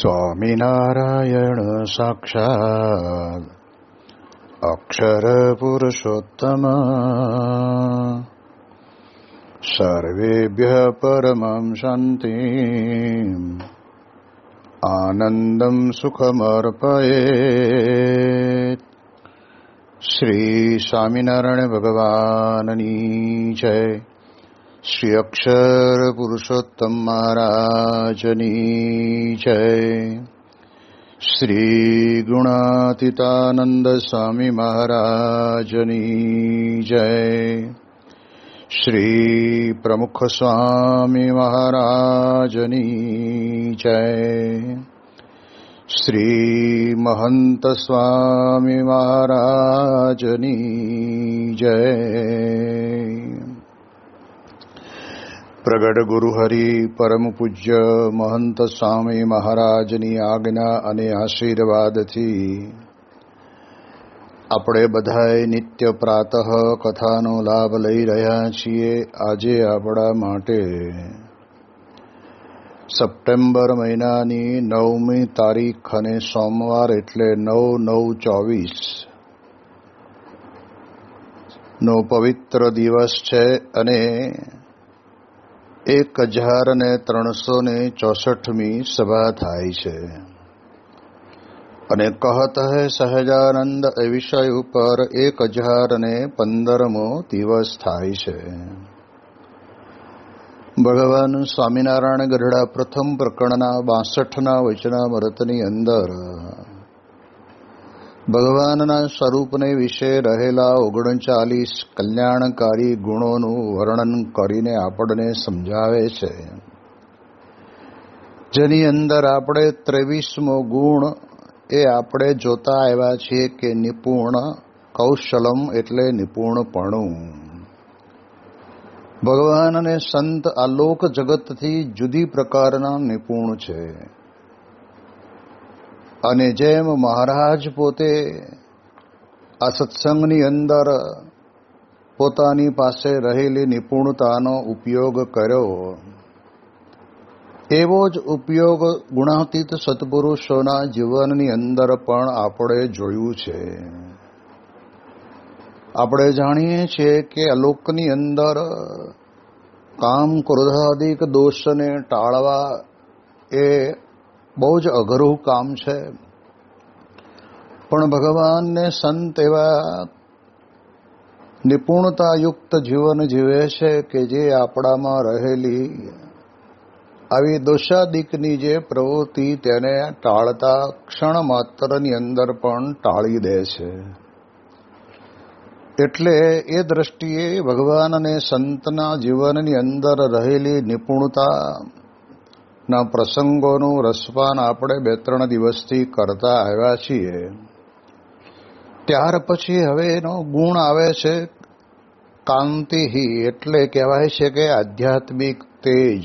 સ્વામિનારાયણ સાક્ષાત્ અક્ષર પુરુષોત્તમ સર્વેભ્યઃ પરમં શાંતિ આનંદં સુખમર્પયેત. શ્રી સ્વામિનારાયણ ભગવાનની જય. શ્રી અક્ષર પુરુષોત્તમ મહારાજની જય. શ્રી ગુણાતીતાનંદ સ્વામી મહારાજની જય. શ્રી પ્રમુખ સ્વામી મહારાજની જય. શ્રી મહંત સ્વામી મહારાજની જય. પ્રગટ ગુરુ હરિ પરમ પૂજ્ય મહંત સ્વામી મહારાજની આજ્ઞા અને આશીર્વાદથી આપણે બધાએ નિત્ય પ્રાતઃ કથાનો લાભ લઈ રહ્યા છીએ. આજે આપણા માટે સપ્ટેમ્બર મહિનાની 9મી તારીખ અને સોમવાર એટલે 9/9/24 નો પવિત્ર દિવસ છે અને 1364મી સભા થાય છે. અને કહત હૈ સહજાનંદ એ વિષય ઉપર 1015મો દિવસ થાય છે. ભગવાન સ્વામિનારાયણ ગઢડા પ્રથમ પ્રકરણના 62ના વચનામૃતની અંદર ભગવાનના સ્વરૂપને વિશે રહેલા 39 કલ્યાણકારી ગુણોનું વર્ણન કરીને આપણને સમજાવે છે. જેની અંદર આપણે 23મો ગુણ એ આપણે જોતા આવ્યા છીએ કે નિપુણ કૌશલમ એટલે નિપુણપણું. ભગવાન અને સંત આ લોક જગતથી જુદી પ્રકારના નિપુણ છે. અને જેમ મહારાજ પોતે આ સત્સંગની અંદર પોતાની પાસે રહેલી નિપુણતાનો ઉપયોગ કર્યો, એવો જ ઉપયોગ ગુણાતીત સત્પુરુષોના જીવનની અંદર પણ આપણે જોયું છે. આપણે જાણીએ છીએ કે અલોકની અંદર કામ ક્રોધાદિક દોષને ટાળવા એ બહુ જ અઘરું કામ છે. પણ ભગવાનને સંત એવા નિપુણતાયુક્ત જીવન જીવે છે કે જે આપણામાં રહેલી આવી દોષાદિકની જે પ્રવૃત્તિ તેને ટાળતા ક્ષણ માત્રની અંદર પણ ટાળી દે છે. એટલે એ દ્રષ્ટિએ ભગવાન અને સંતના જીવનની અંદર રહેલી નિપુણતાના પ્રસંગોનું રસપાન આપણે 2-3 દિવસથી કરતા આવ્યા છીએ. ત્યાર પછી હવે એનો ગુણ આવે છે કાંતિ, એટલે કહેવાય છે કે આધ્યાત્મિક તેજ.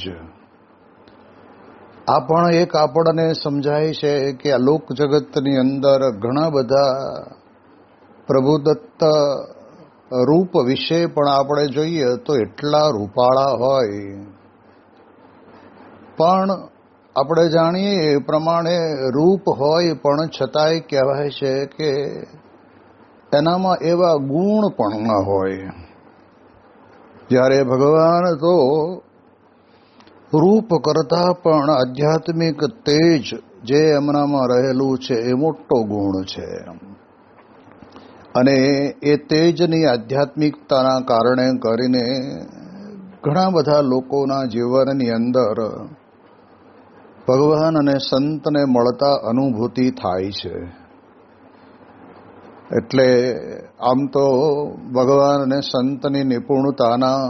આ પણ એક આપણને સમજાય છે કે આ લોક જગતની અંદર ઘણા બધા પ્રભુદત્ત રૂપ વિશે પણ આપણે જોઈએ તો એટલા રૂપાળા હોય, પણ આપણે જાણીએ એ પ્રમાણે રૂપ હોય પણ છતાંય કહેવાય છે કે એનામાં એવા ગુણ પણ ન હોય. જ્યારે ભગવાન તો રૂપ કરતા પણ આધ્યાત્મિક તેજ જે એમનામાં રહેલું છે એ મોટો ગુણ છે. અને એ તેજની આધ્યાત્મિકતાના કારણે કરીને ઘણા બધા લોકોના જીવનની અંદર ભગવાન અને સંતને મળતા અનુભૂતિ થાય છે. એટલે આમ તો ભગવાન અને સંતની નિપુણતાના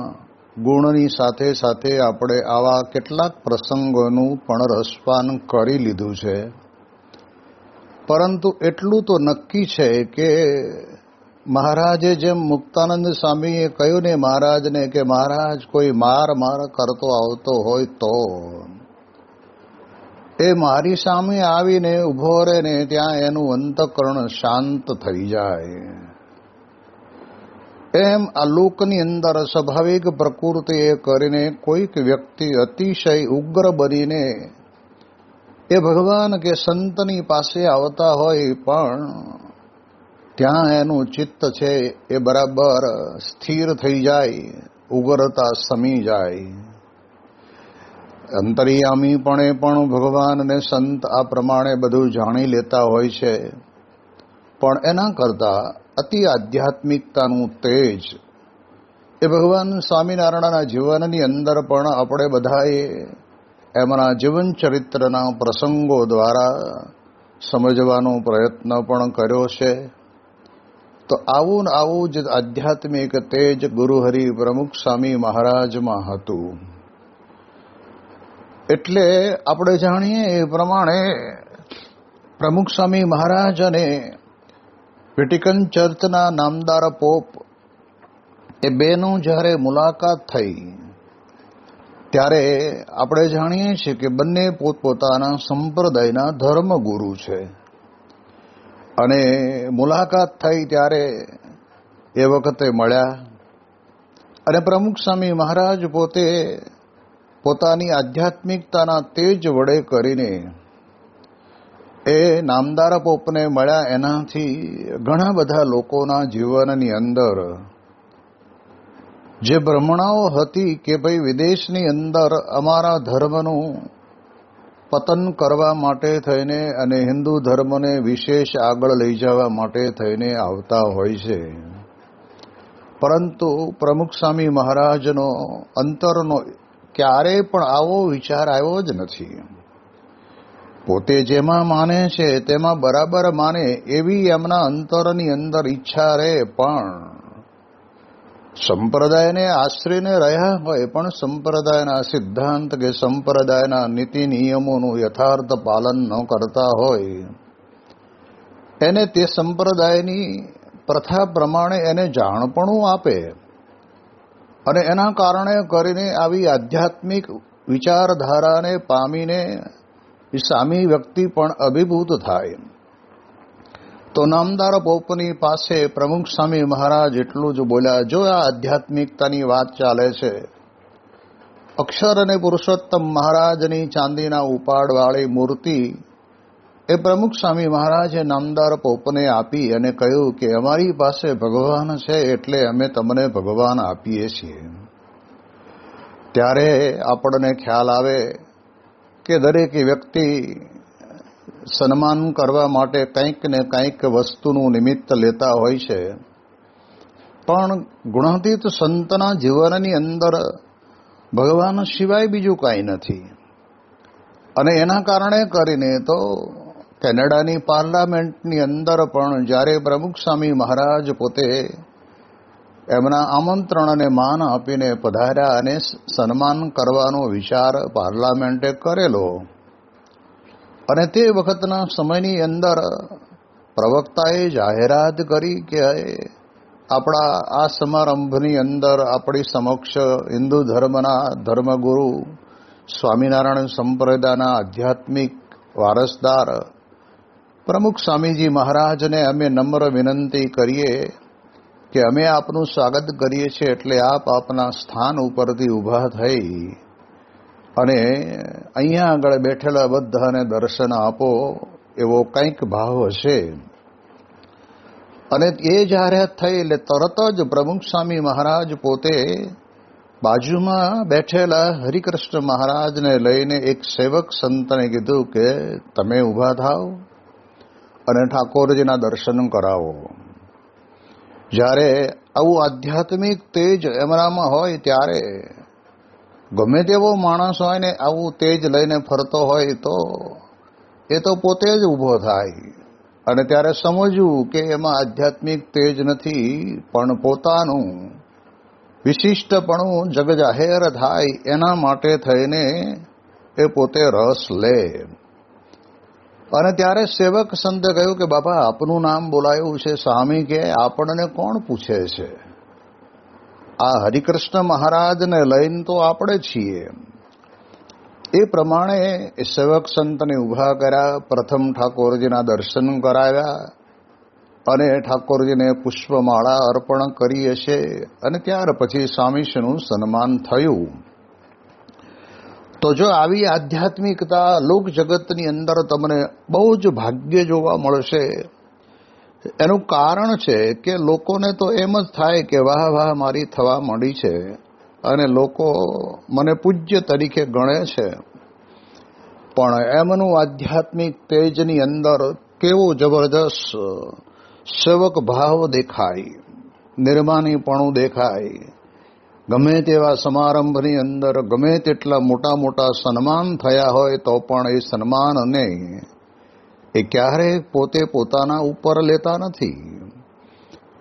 ગુણની સાથે સાથે આપણે આવા કેટલાક પ્રસંગોનું પણ રસપાન કરી લીધું છે. પરંતુ એટલું તો નક્કી છે કે મહારાજે જેમ મુક્તાનંદ સ્વામીએ કહ્યું ને મહારાજને કે મહારાજ કોઈ માર કરતો આવતો હોય તો એ મારી સામે આવીને ઊભો રહે ને ત્યાં એનું અંતઃકરણ શાંત થઈ જાય. એમ આ લોકની અંદર સ્વાભાવિક પ્રકૃતિએ કરીને કોઈક વ્યક્તિ અતિશય ઉગ્ર બનીને એ ભગવાન કે સંતની પાસે આવતા હોય પણ ત્યાં એનું ચિત્ત છે એ બરાબર સ્થિર થઈ જાય, ઉગ્રતા સમી જાય. અંતર્યામીપણે પણ ભગવાન ને સંત આ પ્રમાણે બધું જાણી લેતા હોય છે, પણ એના કરતા અતિ આધ્યાત્મિકતાનું તેજ એ ભગવાન સ્વામિનારાયણના જીવનની અંદર પણ આપણે બધાએ એમના જીવન ચરિત્રના પ્રસંગો દ્વારા સમજવાનો પ્રયત્ન પણ કર્યો છે. તો આવું ને આવું જ આધ્યાત્મિક તેજ ગુરુહરિ પ્રમુખ સ્વામી મહારાજમાં હતું. એટલે આપણે જાણીએ એ પ્રમાણે પ્રમુખ સ્વામી મહારાજ અને વેટિકન ચર્ચના નામદાર પોપ એ બેનું જ્યારે મુલાકાત થઈ ત્યારે આપણે જાણીએ છીએ કે બંને પોતપોતાના સંપ્રદાયના ધર્મગુરુ છે. અને મુલાકાત થઈ ત્યારે એ વખતે મળ્યા અને પ્રમુખ સ્વામી મહારાજ પોતે પોતાની આધ્યાત્મિકતાના તેજ વડે કરીને એ નામદાર પોપને મળ્યા. એનાથી ઘણા બધા લોકોના જીવનની અંદર જે ભ્રમણાઓ હતી કે ભાઈ વિદેશની અંદર અમારા ધર્મનું પતન કરવા માટે થઈને અને હિન્દુ ધર્મને વિશેષ આગળ લઈ જવા માટે થઈને આવતા હોય છે, પરંતુ પ્રમુખ સ્વામી મહારાજનો અંતરનો ક્યારેય પણ આવો વિચાર આવ્યો જ નથી. પોતે જેમાં માને છે તેમાં બરાબર માને એવી એમના અંતરની અંદર ઈચ્છા રહે, પણ સંપ્રદાયને આશ્રયને રહ્યા હોય પણ સંપ્રદાયના સિદ્ધાંત કે સંપ્રદાયના નીતિ નિયમોનું યથાર્થ પાલન ન કરતા હોય એને તે સંપ્રદાયની પ્રથા પ્રમાણે એને જાણપણું આપે અને એના કારણે કરીને આવી આધ્યાત્મિક વિચારધારાને પામીને સામી વ્યક્તિ પણ અભિભૂત થાય. તો નામદાર પોપની પાસે પ્રમુખ સ્વામી મહારાજ એટલું જ બોલ્યા, જો આ આધ્યાત્મિકતાની વાત ચાલે છે, અક્ષર અને પુરુષોત્તમ મહારાજની ચાંદીના ઉપાડવાળી મૂર્તિ એ પ્રમુખ સ્વામી મહારાજે નામદાર પોપને આપી અને કહ્યું કે અમારી પાસે ભગવાન છે એટલે અમે તમને ભગવાન આપીએ છીએ. ત્યારે આપણને ખ્યાલ આવે કે દરેક વ્યક્તિ સન્માન કરવા માટે કંઈક ને કંઈક વસ્તુનું નિમિત્ત લેતા હોય છે, પણ ગુણાતીત સંતના જીવનની અંદર ભગવાન સિવાય બીજું કાંઈ નથી. અને એના કારણે કરીને તો કેનેડાની પાર્લામેન્ટની અંદર પણ જ્યારે પ્રમુખ સ્વામી મહારાજ પોતે એમના આમંત્રણને માન આપીને પધાર્યા અને સન્માન કરવાનો વિચાર પાર્લામેન્ટે કરેલો, અને તે વખતના સમયની અંદર પ્રવક્તાએ જાહેરાત કરી કે આપણા આ સમારંભની અંદર આપણી સમક્ષ હિન્દુ ધર્મના ધર્મગુરુ સ્વામિનારાયણ સંપ્રદાયના આધ્યાત્મિક વારસદાર પ્રમુખ સ્વામીજી મહારાજને અમે નમ્ર વિનંતી કરીએ કે અમે આપનું સ્વાગત કરીએ છીએ, એટલે આપ આપના સ્થાન ઉપરથી ઊભા થઈ અને અહીંયા આગળ બેઠેલા બધાને દર્શન આપો, એવો કંઈક ભાવ હશે. અને એ જાહેરાત થઈ એટલે તરત જ પ્રમુખ સ્વામી મહારાજ પોતે બાજુમાં બેઠેલા હરિકૃષ્ણ મહારાજને લઈને એક સેવક સંતને કીધું કે તમે ઊભા થાઓ અને ઠાકોરજીના દર્શન કરાવો. જ્યારે આવું આધ્યાત્મિક તેજ એમનામાં હોય ત્યારે ગમે તેવો માણસ હોય ને આવું તેજ લઈને ફરતો હોય તો એ તો પોતે જ ઊભો થાય અને ત્યારે સમજવું કે એમાં આધ્યાત્મિક તેજ નથી, પણ પોતાનું વિશિષ્ટપણું જગજાહેર થાય એના માટે થઈને એ પોતે રસ લે. અને ત્યારે સેવક સંતે કહ્યું કે બાપા આપનું નામ બોલાયું છે. સ્વામી કે આપણને કોણ પૂછે છે, આ હરિકૃષ્ણ મહારાજને લઈને તો આપણે છીએ. એ પ્રમાણે એ સેવક સંતને ઊભા કર્યા, પ્રથમ ઠાકોરજીના દર્શન કરાવ્યા અને ઠાકોરજીને પુષ્પમાળા અર્પણ કરી હશે અને ત્યાર પછી સ્વામીશ્રીનું સન્માન થયું. તો તો જો આવી આધ્યાત્મિકતા લોક જગતની અંદર તમને બહુ જ ભાગ્ય જોવા મળશે. એનું કારણ છે કે લોકોને તો એમ જ થાય કે વાહ વાહ મારી થવા માંડી છે અને લોકો મને પૂજ્ય તરીકે ગણે છે, પણ એમનું આધ્યાત્મિક તેજની અંદર કેવો જબરદસ્ત સેવક ભાવ દેખાય, નિર્માનીપણું દેખાય. ગમે તેવા સમારંભની અંદર ગમે તેટલા મોટા મોટા સન્માન થયા હોય તો પણ એ સન્માનને એ ક્યારેય પોતે પોતાના ઉપર લેતા નથી,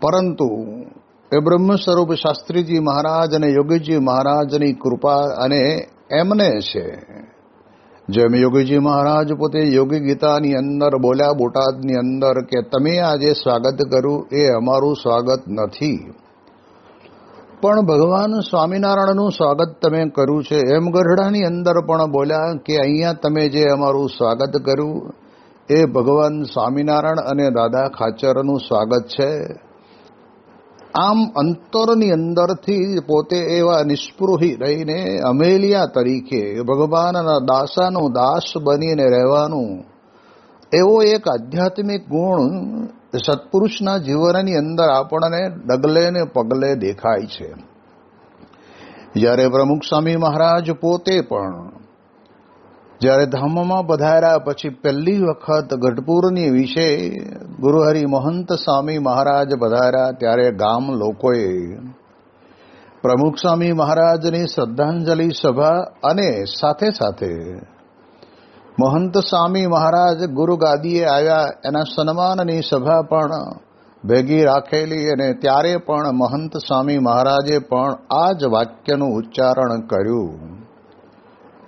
પરંતુ એ બ્રહ્મ સ્વરૂપ શાસ્ત્રીજી મહારાજ અને યોગીજી મહારાજની કૃપા અને એમને છે. જેમ યોગીજી મહારાજ પોતે યોગી ગીતાની અંદર બોલ્યા બોટાદની અંદર કે તમે આજે સ્વાગત કર્યું એ અમારું સ્વાગત નથી, પણ ભગવાન સ્વામિનારાયણનું સ્વાગત તમે કર્યું છે. એમ ગઢડાની અંદર પણ બોલ્યા કે અહીંયા તમે જે અમારું સ્વાગત કર્યું એ ભગવાન સ્વામિનારાયણ અને દાદા ખાચરનું સ્વાગત છે. આમ અંતરની અંદરથી પોતે એવા નિસ્પૃહી રહીને અમેલિયા તરીકે ભગવાનના દાસાનું દાસ બનીને રહેવાનું, એવો એક આધ્યાત્મિક ગુણ સત્પુરુષના જીવનની અંદર આપણને ડગલે ને પગલે દેખાય છે. જ્યારે પ્રમુખ સ્વામી મહારાજ પોતે પણ જ્યારે ધામમાં પધાર્યા પછી પહેલી વખત ગઢપુરની વિશે ગુરુહરિ મહંત સ્વામી મહારાજ પધાર્યા ત્યારે ગામ લોકોએ પ્રમુખ સ્વામી મહારાજની શ્રદ્ધાંજલિ સભા અને સાથે સાથે મહંત સ્વામી મહારાજ ગુરુ ગાદીએ આવ્યા એના સન્માનની સભા પણ ભેગી રાખેલી, અને ત્યારે પણ મહંત સ્વામી મહારાજે પણ આ જ વાક્યનું ઉચ્ચારણ કર્યું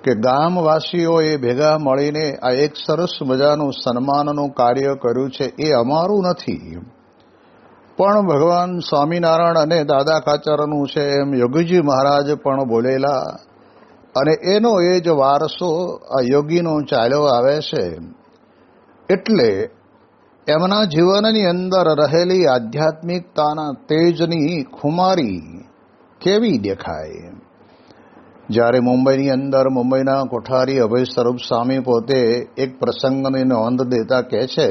કે ગામવાસીઓએ ભેગા મળીને આ એક સરસ મજાનું સન્માનનું કાર્ય કર્યું છે, એ અમારું નથી પણ ભગવાન સ્વામિનારાયણ અને દાદા ખાચરનું છે. એમ યોગીજી મહારાજ પણ બોલેલા, અને એનો એ જ વારસો આ યોગીનો ચાલ્યો આવે છે. એટલે એમના જીવનની અંદર રહેલી આધ્યાત્મિકતાના તેજની ખુમારી કેવી દેખાય. જ્યારે મુંબઈની અંદર મુંબઈના કોઠારી અભય સ્વરૂપ સ્વામી પોતે એક પ્રસંગની નોંધ દેતા કહે છે,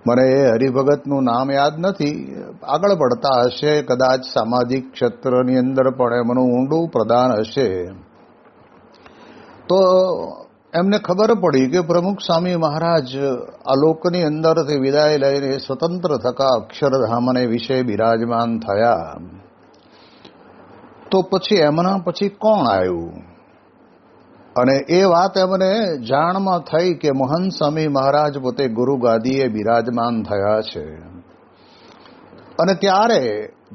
મને એ હરિભગતનું નામ યાદ નથી, આગળ પડતા હશે, કદાચ સામાજિક ક્ષેત્રની અંદર પણ એમનું ઊંડું પ્રદાન હશે. તો એમને ખબર પડી કે પ્રમુખ સ્વામી મહારાજ આ લોકની અંદરથી વિદાય લઈને સ્વતંત્ર થકા અક્ષરધામને વિશે બિરાજમાન થયા. તો પછી એમના પછી કોણ આવ્યું? અને એ વાત એમને જાણમાં થઈ કે મહંત સ્વામી મહારાજ પોતે ગુરુ ગાદીએ બિરાજમાન થયા છે. અને ત્યારે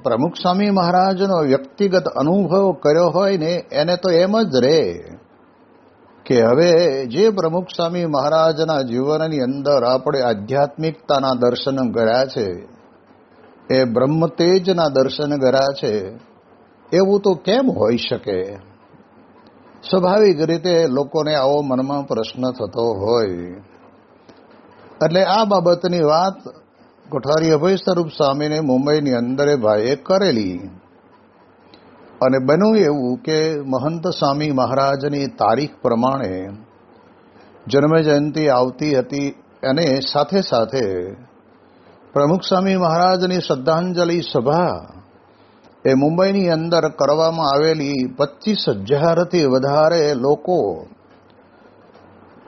પ્રમુખ સ્વામી મહારાજનો વ્યક્તિગત અનુભવ કર્યો હોય ને એને તો એમ જ રહે કે હવે જે પ્રમુખ સ્વામી મહારાજના જીવનની અંદર આપણે આધ્યાત્મિકતાના દર્શન કર્યા છે, એ બ્રહ્મતેજના દર્શન કર્યા છે, એવું તો કેમ હોઈ શકે? સ્વાભાવિક રીતે લોકોને આવો મનમાં પ્રશ્ન થતો હોય. એટલે આ બાબતની વાત કોઠારી અભય સ્વરૂપ સ્વામીને મુંબઈની અંદર ભાઈએ કરેલી, અને બન્યું એવું કે મહંત સ્વામી મહારાજની તારીખ પ્રમાણે જન્મજયંતિ આવતી હતી, અને સાથે સાથે પ્રમુખ સ્વામી મહારાજની શ્રદ્ધાંજલિ સભા એ મુંબઈની અંદર કરવામાં આવેલી 25,000થી વધારે લોકો,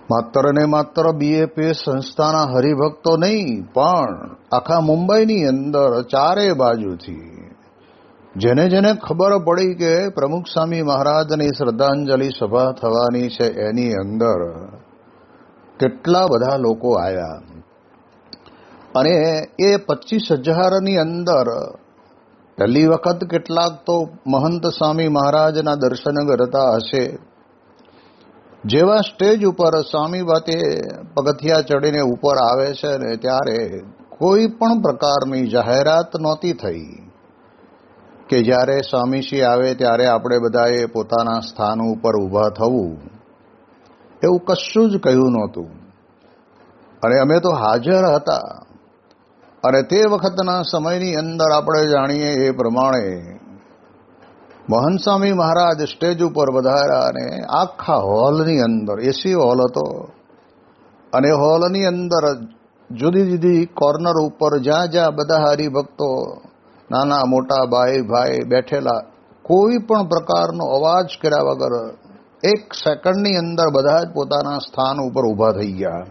માત્ર ને માત્ર બીએપીએસ સંસ્થાના હરિભક્તો નહીં પણ આખા મુંબઈની અંદર ચારે બાજુથી જેને જેને ખબર પડી કે પ્રમુખ સ્વામી મહારાજની શ્રદ્ધાંજલિ સભા થવાની છે, એની અંદર કેટલા બધા લોકો આવ્યા. અને એ 25,000ની અંદર પહેલી વખત કેટલાક તો મહંત સ્વામી મહારાજના દર્શન કરતા હશે. જેવા સ્ટેજ ઉપર સ્વામી બાતે પગથિયા ચડીને ઉપર આવે છે ને ત્યારે કોઈ પણ પ્રકારની જાહેરાત નહોતી થઈ કે જ્યારે સ્વામીશ્રી આવે ત્યારે આપણે બધાએ પોતાના સ્થાન ઉપર ઊભા થવું, એવું કશું જ કહ્યું નહોતું. અને અમે તો હાજર હતા. અને તે વખતના સમયની અંદર આપણે જાણીએ એ પ્રમાણે મહંત સ્વામી મહારાજ સ્ટેજ ઉપર વધાર્યા અને આખા હોલની અંદર એસી હોલ હતો અને હોલની અંદર જુદી જુદી કોર્નર ઉપર જ્યાં જ્યાં બધા હરિભક્તો નાના મોટા ભાઈ બેઠેલા, કોઈ પણ પ્રકારનો અવાજ કર્યા વગર 1 સેકન્ડની અંદર બધા જ પોતાના સ્થાન ઉપર ઊભા થઈ ગયા.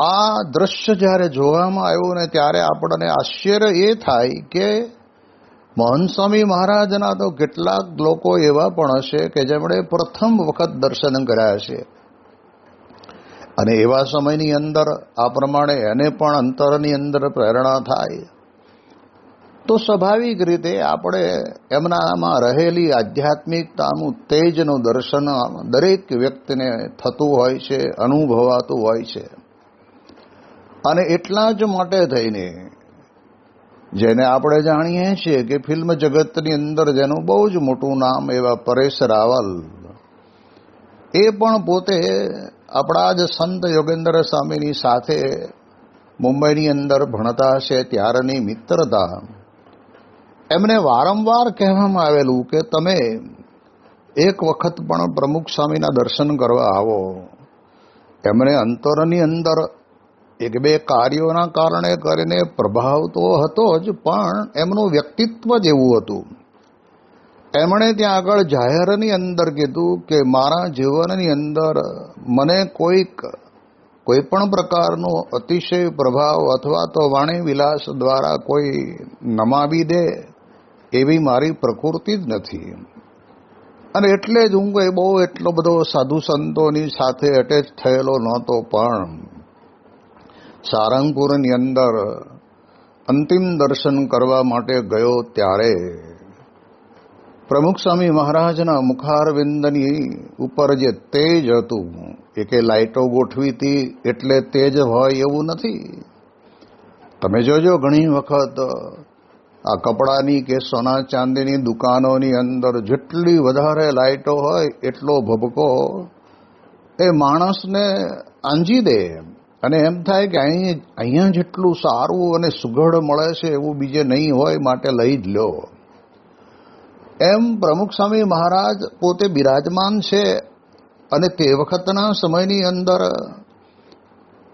આ દ્રશ્ય જ્યારે જોવામાં આવ્યું ને ત્યારે આપણને આશ્ચર્ય એ થાય કે મહંત સ્વામી મહારાજના તો કેટલાક લોકો એવા પણ હશે કે જેમણે પ્રથમ વખત દર્શન કર્યા હશે અને એવા સમયની અંદર આ પ્રમાણે એને પણ અંતરની અંદર પ્રેરણા થાય તો સ્વાભાવિક રીતે આપણે એમનામાં રહેલી આધ્યાત્મિકતાનું તેજનું દર્શન દરેક વ્યક્તિને થતું હોય છે, અનુભવાતું હોય છે. અને એટલા જ માટે થઈને જેને આપણે જાણીએ છીએ કે ફિલ્મ જગતની અંદર જેનું બહુ જ મોટું નામ એવા પરેશ રાવલ, એ પણ પોતે આપણા જ સંત યોગેન્દ્ર સ્વામીની સાથે મુંબઈની અંદર ભણતા હશે ત્યારની મિત્રતા. એમને વારંવાર કહેવામાં આવેલું કે તમે એક વખત પણ પ્રમુખ સ્વામીના દર્શન કરવા આવો. એમને અંતરની અંદર 1-2 કાર્યોના કારણે કરીને પ્રભાવ તો હતો જ, પણ એમનું વ્યક્તિત્વ જ એવું હતું. એમણે ત્યાં આગળ જાહેરની અંદર કીધું કે મારા જીવનની અંદર મને કોઈ પણ પ્રકારનો અતિશય પ્રભાવ અથવા તો વાણી વિલાસ દ્વારા કોઈ નમાવી દે એવી મારી પ્રકૃતિ જ નથી. અને એટલે જ હું બહુ એટલો બધો સાધુ સંતોની સાથે અટેચ થયેલો નહોતો, પણ સારંગપુરની અંદર અંતિમ દર્શન કરવા માટે ગયો ત્યારે પ્રમુખ સ્વામી મહારાજના મુખારવિંદની ઉપર જે તેજ હતું, એ કે લાઇટો ગોઠવી હતી એટલે તેજ હોય એવું નથી. તમે જોજો ઘણી વખત આ કપડાની કે સોના ચાંદીની દુકાનોની અંદર જેટલી વધારે લાઇટો હોય એટલો ભભકો એ માણસને આંજી દે અને એમ થાય કે અહીંયા જેટલું સારું અને સુઘડ મળે છે એવું બીજે નહીં હોય, માટે લઈ જ લો. એમ પ્રમુખ સ્વામી મહારાજ પોતે બિરાજમાન છે અને તે વખતના સમયની અંદર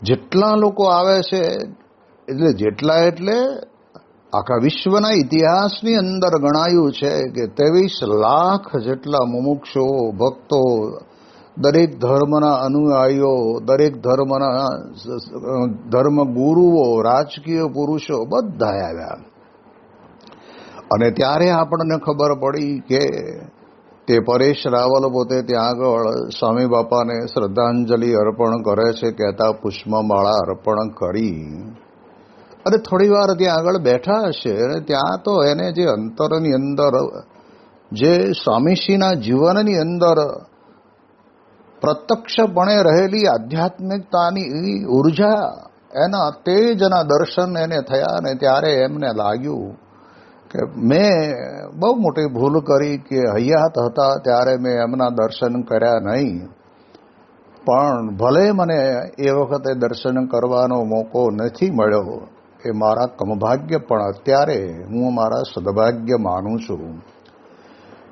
જેટલા લોકો આવે છે, એટલે આખા વિશ્વના ઇતિહાસની અંદર ગણાયું છે કે 23 લાખ જેટલા મુમુક્ષુઓ, ભક્તો, દરેક ધર્મના અનુયાયીઓ, દરેક ધર્મના ધર્મગુરુઓ, રાજકીય પુરુષો બધા આવ્યા. અને ત્યારે આપણને ખબર પડી કે તે પરેશ રાવલ પોતે ત્યાં આગળ સ્વામી બાપાને શ્રદ્ધાંજલિ અર્પણ કરે છે, કહેતા પુષ્પમાળા અર્પણ કરી અને થોડી વાર ત્યાં આગળ બેઠા હશે. અને ત્યાં તો એને જે અંતરની અંદર જે સ્વામીશ્રીના જીવનની અંદર પ્રત્યક્ષપણે રહેલી આધ્યાત્મિકતાની ઉર્જા, એના તેજના દર્શન એને થયા ને ત્યારે એમને લાગ્યું કે મેં બહુ મોટી ભૂલ કરી કે હયાત હતા ત્યારે મેં એમના દર્શન કર્યા નહીં, પણ ભલે મને એ વખતે દર્શન કરવાનો મોકો નથી મળ્યો, એ મારા કમભાગ્ય, પણ અત્યારે હું મારા સદભાગ્ય માનું છું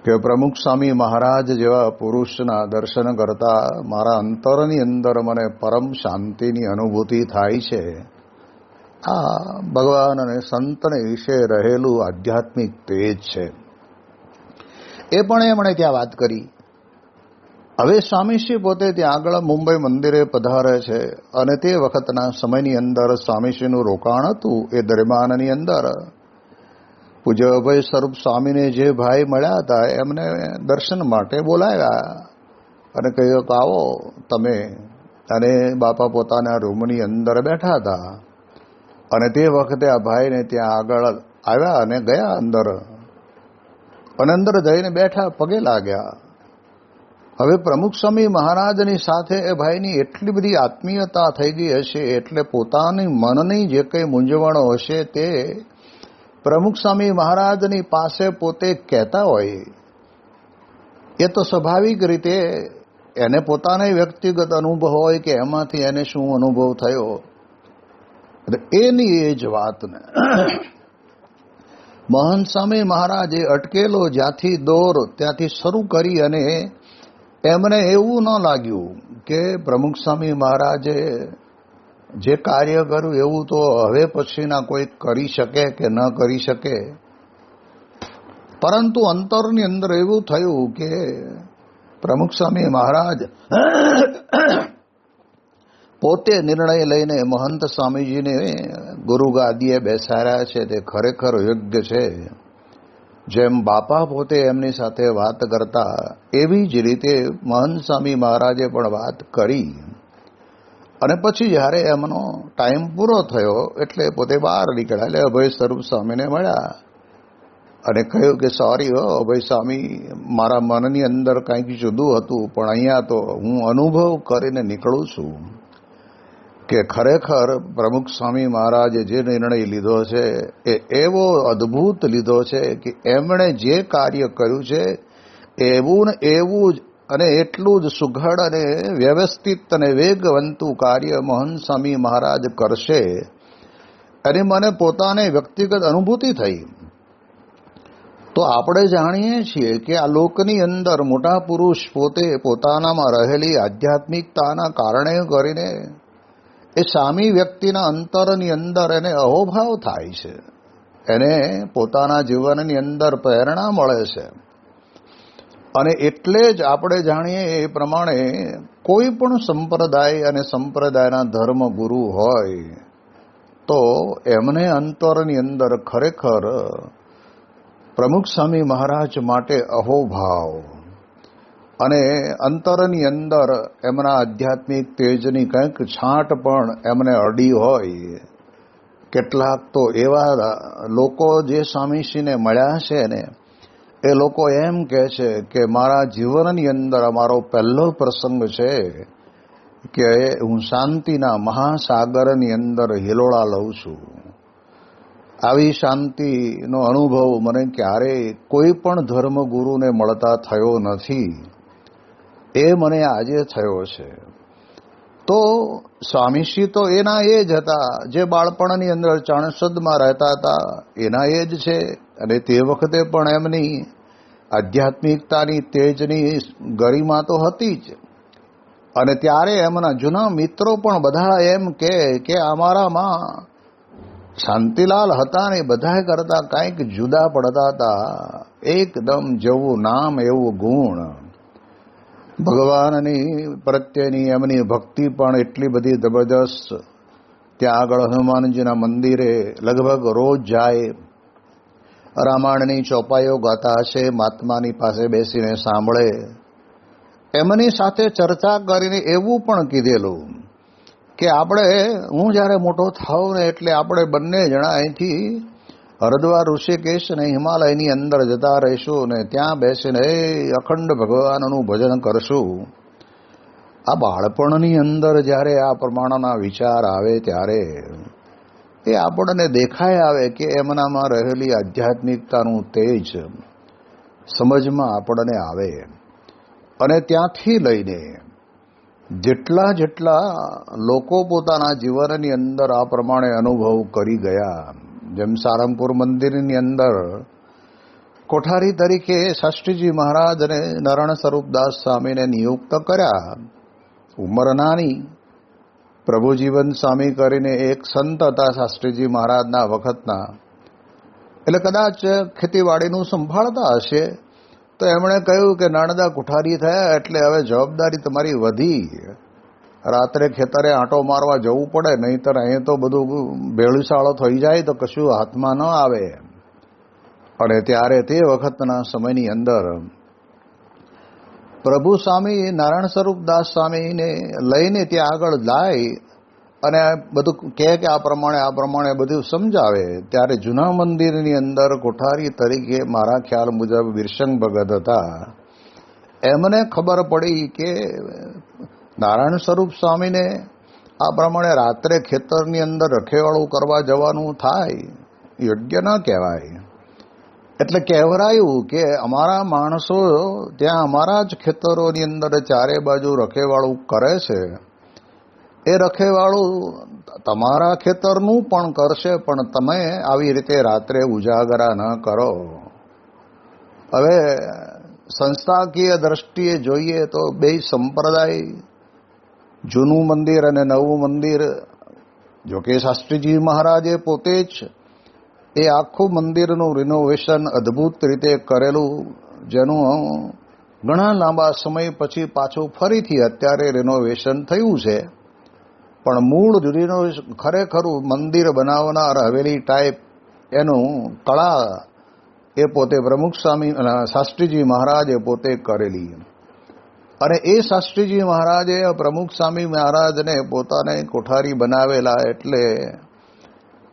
કે પ્રમુખ સ્વામી મહારાજ જેવા પુરુષના દર્શન કરતા મારા અંતરની અંદર મને પરમ શાંતિની અનુભૂતિ થાય છે. આ ભગવાન અને સંતને વિશે રહેલું આધ્યાત્મિક તેજ છે. એ પણ એમણે ત્યાં વાત કરી. હવે સ્વામીશ્રી પોતે ત્યાં આગળ મુંબઈ મંદિરે પધારે છે અને તે વખતના સમયની અંદર સ્વામીશ્રીનું રોકાણ હતું. એ દરમિયાનની અંદર પૂજ્ય અભય સ્વરૂપ સ્વામીને જે ભાઈ મળ્યા હતા એમને દર્શન માટે બોલાવ્યા અને કહ્યું કે આવો તમે. અને બાપા પોતાના રૂમની અંદર બેઠા હતા અને તે વખતે આ ભાઈને ત્યાં આગળ આવ્યા અને ગયા અંદર, અને અંદર જઈને બેઠા, પગે લાગ્યા. હવે પ્રમુખ સ્વામી મહારાજની સાથે એ ભાઈની એટલી બધી આત્મીયતા થઈ ગઈ હશે, એટલે પોતાની મનની જે કંઈ મૂંઝવણો હશે તે પ્રમુખ સ્વામી મહારાજની પાસે પોતે કહેતા હોય. એ તો સ્વાભાવિક રીતે એને પોતાને વ્યક્તિગત અનુભવ હોય કે એમાંથી એને શું અનુભવ થયો, એની એ જ વાતને મહંત સ્વામી મહારાજે અટકેલો જ્યાંથી દોર ત્યાંથી શરૂ કરી અને એમને એવું ન લાગ્યું કે પ્રમુખ સ્વામી મહારાજે જે કાર્ય કર્યું એવું તો હવે પછીના કોઈ કરી શકે કે ન કરી શકે, પરંતુ અંતરની અંદર એવું થયું કે પ્રમુખ સ્વામી મહારાજ પોતે નિર્ણય લઈને મહંત સ્વામીજીને ગુરુ ગાદીએ બેસાડ્યા છે. તે ખરેખર યોગ્ય છે. જેમ બાપા પોતે એમની સાથે વાત કરતા એવી જ રીતે મહંત સ્વામી મહારાજે પણ વાત કરી. અને પછી જ્યારે એમનો ટાઈમ પૂરો થયો એટલે પોતે બહાર નીકળ્યા. એટલે અભય સ્વરૂપ સ્વામીને મળ્યા અને કહ્યું કે સોરી હો અભય સ્વામી, મારા મનની અંદર કંઈક જુદું હતું, પણ અહીંયા તો હું અનુભવ કરીને નીકળું છું કે ખરેખર પ્રમુખ સ્વામી મહારાજે જે નિર્ણય લીધો છે એ એવો અદ્ભુત લીધો છે કે એમણે જે કાર્ય કર્યું છે એવું ને એવું જ અને એટલું જ સુઘડ અને વ્યવસ્થિત અને વેગવંતું કાર્ય મહંત સ્વામી મહારાજ કરશે અને મને પોતાને વ્યક્તિગત અનુભૂતિ થઈ. તો આપણે જાણીએ છીએ કે આ લોકની અંદર મોટા પુરુષ પોતે પોતાનામાં રહેલી આધ્યાત્મિકતાના કારણે કરીને એ સામી વ્યક્તિના અંતરની અંદર એને અહોભાવ થાય છે, એને પોતાના જીવનની અંદર પ્રેરણા મળે છે. અને એટલે જ આપણે જાણીએ એ પ્રમાણે કોઈ પણ સંપ્રદાય અને સંપ્રદાયના ધર્મ ગુરુ હોય તો એમને અંતરની અંદર ખરેખર પ્રમુખ સ્વામી મહારાજ માટે અહોભાવ અને અંતરની અંદર એમના આધ્યાત્મિક તેજની કંઈક છાંટ પણ એમને અડી હોય. કેટલાક તો એવા લોકો જે સ્વામીશ્રીને મળ્યા છે ને એ લોકો એમ કહે છે કે મારા જીવનની અંદર અમારો પહેલો પ્રસંગ છે કે હું શાંતિના મહાસાગરની અંદર હિલોળા લઉં છું. આવી શાંતિનો અનુભવ મને ક્યારેય કોઈ પણ ધર્મગુરુને મળતા થયો નથી, એ મને આજે થયો છે. તો સ્વામીશ્રી તો એના એ જ હતા જે બાળપણની અંદર ચાણસદમાં રહેતા હતા, એના એ જ છે. અને તે વખતે પણ એમની આધ્યાત્મિકતાની તેજની ગરિમા તો હતી જ. અને ત્યારે એમના જૂના મિત્રો પણ બધા એમ કે અમારામાં શાંતિલાલ હતા ને બધા કરતા કંઈક જુદા પડતા હતા, એકદમ જેવું નામ એવું ગુણ. ભગવાનની પ્રત્યેની એમની ભક્તિ પણ એટલી બધી જબરદસ્ત. ત્યાં આગળ હનુમાનજીના મંદિરે લગભગ રોજ જાય, રામાયણની ચોપાઈઓ ગાતા હશે, મહાત્માની પાસે બેસીને સાંભળે, એમની સાથે ચર્ચા કરીને એવું પણ કીધેલું કે હું જ્યારે મોટો થાઉં ને એટલે આપણે બંને જણા અહીંથી હરિદ્વાર ઋષિકેશ અને હિમાલયની અંદર જતા રહીશું ને ત્યાં બેસીને અખંડ ભગવાનનું ભજન કરશું. આ બાળપણની અંદર જ્યારે આ પ્રમાણના વિચાર આવે ત્યારે એ આપણને દેખાય આવે કે એમનામાં રહેલી આધ્યાત્મિકતાનું તેજ સમજમાં આપણને આવે. અને ત્યાંથી લઈને જેટલા લોકો પોતાના જીવનની અંદર આ પ્રમાણે અનુભવ કરી ગયા, જેમ સારંગપુર મંદિરની અંદર કોઠારી તરીકે શાસ્ત્રીજી મહારાજ અને નારાયણ સ્વરૂપદાસ સ્વામીને નિયુક્ત કર્યા. ઉંમર નાની. પ્રભુજીવન સ્વામી કરીને એક સંત હતા શાસ્ત્રીજી મહારાજના વખતના, એટલે કદાચ ખેતીવાડીનું સંભાળતા હશે. તો એમણે કહ્યું કે નાનદા કોઠારી થયા એટલે હવે જવાબદારી તમારી વધી, રાત્રે ખેતરે આંટો મારવા જવું પડે, નહીંતર અહીં તો બધું ભેળસાળો થઈ જાય તો કશું હાથમાં ન આવે. અને ત્યારે તે વખતના સમયની અંદર પ્રભુ સ્વામી નારાયણ સ્વરૂપદાસ સ્વામીને લઈને ત્યાં આગળ જાય અને બધું કહે કે આ પ્રમાણે બધું સમજાવે. ત્યારે જૂના મંદિરની અંદર કોઠારી તરીકે મારા ખ્યાલ મુજબ વીરસંગ ભગત હતા. એમને ખબર પડી કે નારાયણ સ્વરૂપ સ્વામીને આ પ્રમાણે રાત્રે ખેતરની અંદર રખેવાળું કરવા જવાનું થાય, યોગ્ય ન કહેવાય. એટલે કહેવરાયું કે અમારા માણસો ત્યાં અમારા જ ખેતરોની અંદર ચારે બાજુ રખેવાળું કરે છે, એ રખેવાળું તમારા ખેતરનું પણ કરશે, પણ તમે આવી રીતે રાત્રે ઉજાગરા ન કરો. હવે સંસ્થાકીય દ્રષ્ટિએ જોઈએ તો બે સંપ્રદાય, જૂનું મંદિર અને નવું મંદિર, જોકે શાસ્ત્રીજી મહારાજે પોતે જ એ આખું મંદિરનું રિનોવેશન અદ્ભુત રીતે કરેલું, જેનું ઘણા લાંબા સમય પછી પાછું ફરીથી અત્યારે રિનોવેશન થયું છે. પણ મૂળ રિનોવેશન ખરેખરું મંદિર બનાવનાર હવેલી ટાઈપ એનું કળા એ પોતે પ્રમુખ સ્વામી શાસ્ત્રીજી મહારાજે પોતે કરેલી. અને એ શાસ્ત્રીજી મહારાજે પ્રમુખ સ્વામી મહારાજને પોતાને કોઠારી બનાવેલા, એટલે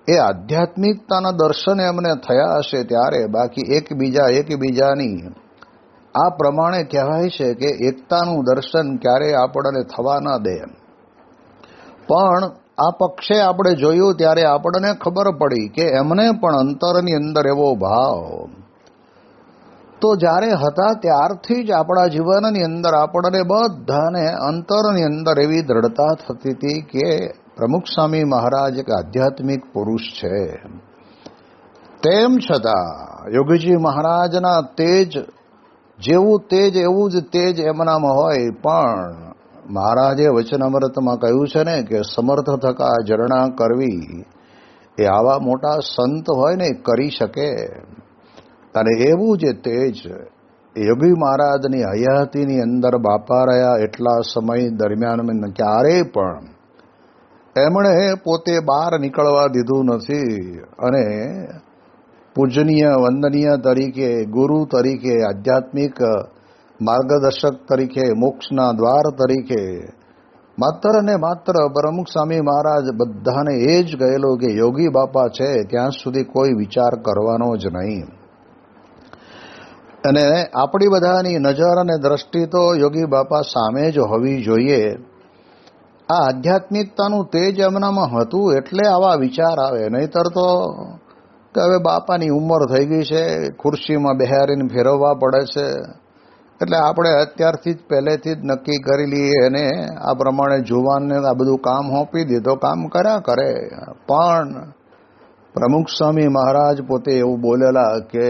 એ આધ્યાત્મિકતાના દર્શન એમને થયા હશે ત્યારે. બાકી એકબીજાની આ પ્રમાણે કહેવાય છે કે એકતાનું દર્શન ક્યારેય આપણને થવા ના દે. પણ આ પક્ષે આપણે જોયું ત્યારે આપણને ખબર પડી કે એમને પણ અંતરની અંદર એવો ભાવ તો જ્યારે હતા ત્યારથી જ આપણા જીવનની અંદર આપણને બધાને અંતરની અંદર એવી દ્રઢતા થતી હતી કે પ્રમુખ સ્વામી મહારાજ એક આધ્યાત્મિક પુરુષ છે. તેમ છતાં યોગીજી મહારાજના તેજ જેવું તેજ એવું જ તેજ એમનામાં હોય, પણ મહારાજે વચનામૃતમાં કહ્યું છે ને કે સમર્થ થકા ઝરણા કરવી એ આવા મોટા સંત હોય ને કરી શકે. અને એવું જે તેજ યોગી મહારાજની હયાતીની અંદર બાપા રહ્યા એટલા સમય દરમિયાન ક્યારેય પણ એમણે પોતે બહાર નીકળવા દીધું નથી. અને પૂજનીય વંદનીય તરીકે, ગુરુ તરીકે, આધ્યાત્મિક માર્ગદર્શક તરીકે, મોક્ષના દ્વાર તરીકે માત્ર ને માત્ર પ્રમુખ સ્વામી મહારાજ બધાને એ જ કહેલો કે યોગી બાપા છે ત્યાં સુધી કોઈ વિચાર કરવાનો જ નહીં. અને આપણી બધાની નજર અને દ્રષ્ટિ તો યોગી બાપા સામે જ હોવી જોઈએ. આ આધ્યાત્મિકતાનું તેજ એમનામાં હતું એટલે આવા વિચાર આવે, નહીતર તો કે હવે બાપાની ઉંમર થઈ ગઈ છે, ખુરશીમાં બેહારીને ફેરવવા પડે છે, એટલે આપણે અત્યારથી જ પહેલેથી જ નક્કી કરી લઈએ અને આ પ્રમાણે જુવાનને આ બધું કામ સોંપી દે તો કામ કર્યા કરે. પણ પ્રમુખ સ્વામી મહારાજ પોતે એવું બોલેલા કે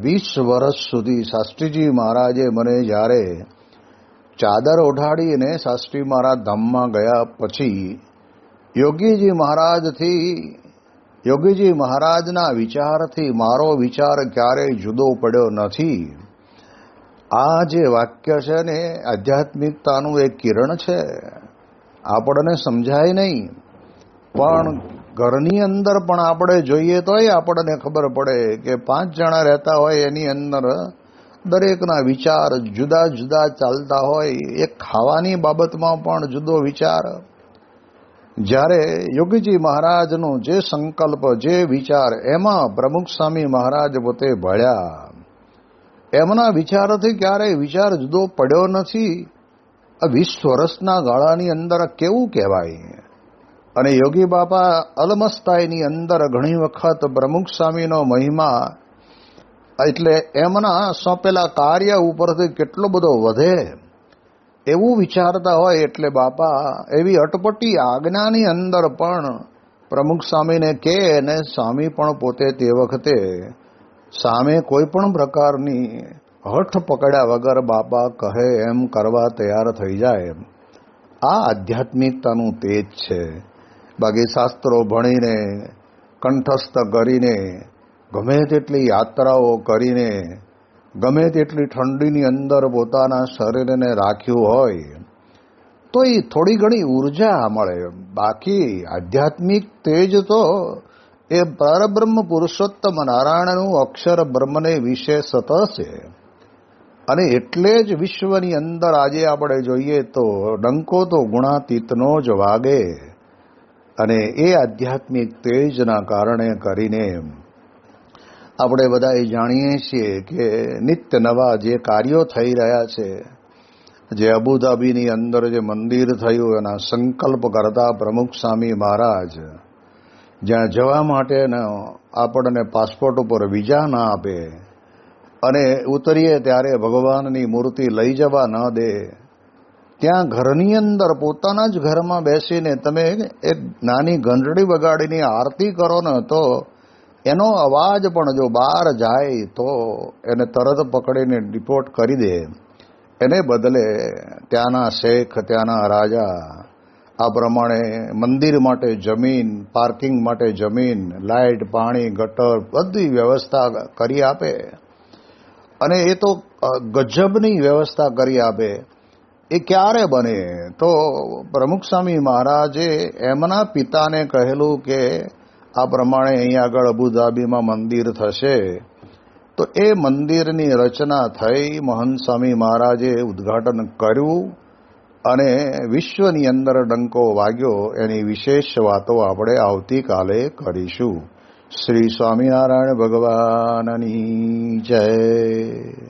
20 વર્ષ સુધી શાસ્ત્રીજી મહારાજે મને જ્યારે ચાદર ઓઢાડીને શાસ્ત્રી મહારાજ ધામમાં ગયા પછી યોગીજી મહારાજના વિચારથી મારો વિચાર ક્યારેય જુદો પડ્યો નથી. આ જે વાક્ય છે ને આધ્યાત્મિકતાનું એક કિરણ છે, આપણને સમજાય નહીં, પણ ઘરની અંદર પણ આપણે જોઈએ તોય આપણને ખબર પડે કે 5 જણા રહેતા હોય એની અંદર દરેકના વિચાર જુદા જુદા ચાલતા હોય. એક ખાવાની બાબતમાં પણ જુદો વિચાર. જ્યારે યોગીજી મહારાજનો જે સંકલ્પ, જે વિચાર, એમાં પ્રમુખ સ્વામી મહારાજ પોતે ભળ્યા. એમના વિચારથી ક્યારેય વિચાર જુદો પડ્યો નથી. 20 વર્ષના ગાળાની અંદર કેવું કહેવાય. અને યોગી બાપા અલમસ્તાઈની અંદર ઘણી વખત પ્રમુખ સ્વામીનો મહિમા એટલે એમના સોંપેલા કાર્ય ઉપરથી કેટલો બધો વધે એવું વિચારતા હોય. એટલે બાપા એવી અટપટી આજ્ઞાની અંદર પણ પ્રમુખ સ્વામીને કહે, અને સ્વામી પણ પોતે તે વખતે સામે કોઈ પણ પ્રકારની હઠ પકડ્યા વગર બાપા કહે એમ કરવા તૈયાર થઈ જાય. આ આધ્યાત્મિકતાનું તેજ છે. બાકી શાસ્ત્રો ભણીને, કંઠસ્થ કરીને, ગમે તેટલી યાત્રાઓ કરીને, ગમે તેટલી ઠંડીની અંદર પોતાના શરીરને રાખ્યું હોય તો એ થોડી ઘણી ઉર્જા મળે. બાકી આધ્યાત્મિક તેજ તો એ પરબ્રહ્મ પુરુષોત્તમ નારાયણનું અક્ષર બ્રહ્મને વિશે સત છે. અને એટલે જ વિશ્વની અંદર આજે આપણે જોઈએ તો ડંકો તો ગુણાતીતનો જ વાગે. અને એ આધ્યાત્મિક તેજના કારણે કરીને આપણે બધા જાણીએ છીએ કે નિત્ય નવા જે કાર્યો થઈ રહ્યા છે. જે અબુધાબીની અંદર જે મંદિર થયું એના સંકલ્પ કરતા પ્રમુખ સ્વામી મહારાજ જ્યાં જવા માટેનો આપણને પાસપોર્ટ ઉપર વિઝા ના આપે અને ઉતરીએ ત્યારે ભગવાનની મૂર્તિ લઈ જવા ન દે, ત્યાં ઘરની અંદર પોતાના જ ઘરમાં બેસીને તમે એક નાની ઘંટડી વગાડીને આરતી કરો ને તો એનો અવાજ પણ જો બહાર જાય તો એને તરત પકડીને રિપોર્ટ કરી દે. એને બદલે ત્યાંના શેખ, ત્યાંના રાજા આ પ્રમાણે મંદિર માટે જમીન, પાર્કિંગ માટે જમીન, લાઇટ, પાણી, ગટર બધી વ્યવસ્થા કરી આપે. અને એ તો ગજબની વ્યવસ્થા કરી આપે. એ ક્યારે બને? તો પ્રમુખ સ્વામી મહારાજે એમના પિતાને કહેલું કે આ પ્રમાણે અહીં આગળ અબુધાબીમાં મંદિર થશે. તો એ મંદિરની રચના થઈ, મહંત સ્વામી મહારાજે ઉદ્ઘાટન કર્યું અને વિશ્વની અંદર ડંકો વાગ્યો. એની વિશેષ વાતો આપણે આવતીકાલે કરીશું. શ્રી સ્વામિનારાયણ ભગવાનની જય.